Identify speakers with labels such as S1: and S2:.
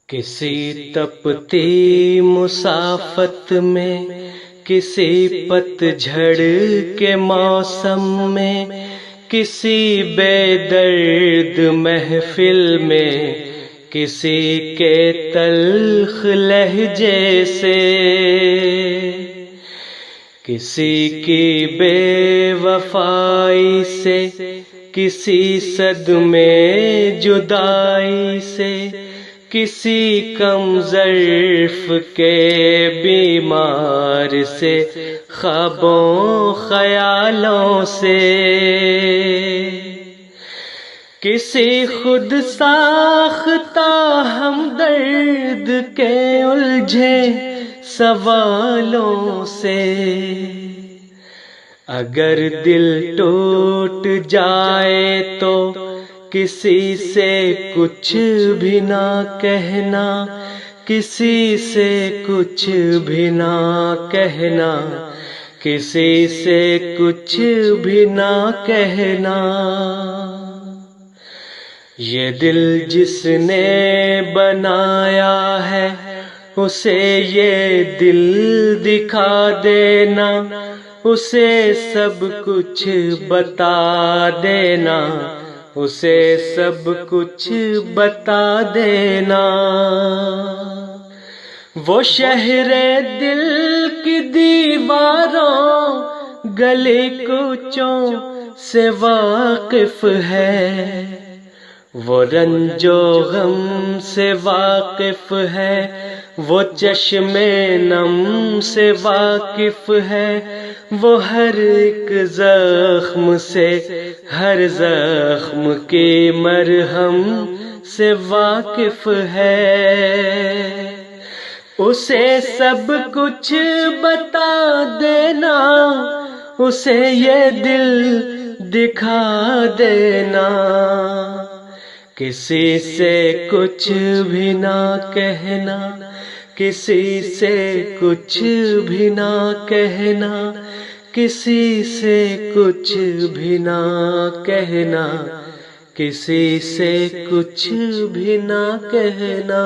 S1: کسی تپتی مسافت میں، کسی پت جھڑ کے موسم میں، کسی بے درد محفل میں، کسی کے تلخ لہجے سے، کسی کی بے وفائی سے، کسی صدمے جدائی سے، کسی کم ظرف کے بیمار سے، خوابوں خیالوں سے، کسی خود ساختہ ہمدرد کے الجھے سوالوں سے۔ اگر دل ٹوٹ جائے تو کسی سے کچھ بھی نہ کہنا، کسی سے کچھ بھی نہ کہنا، کسی سے کچھ بھی نہ کہنا۔ یہ دل جس نے بنایا ہے، اسے یہ دل دکھا دینا، اسے سب کچھ بتا دینا، اسے سب کچھ بتا دینا۔ وہ شہر دل کی دیواروں گلی کوچوں سے واقف ہے، وہ رنج و غم سے واقف ہے، وہ چشم نم سے واقف ہے، وہ ہر ایک زخم سے، ہر زخم کی مرہم سے واقف ہے۔ اسے سب کچھ بتا دینا، اسے یہ دل دکھا دینا، کسی سے کچھ بھی نہ کہنا، کسی سے کچھ بھی نہ کہنا، کسی سے کچھ بھی نہ کہنا، کسی سے کچھ بھی نہ کہنا۔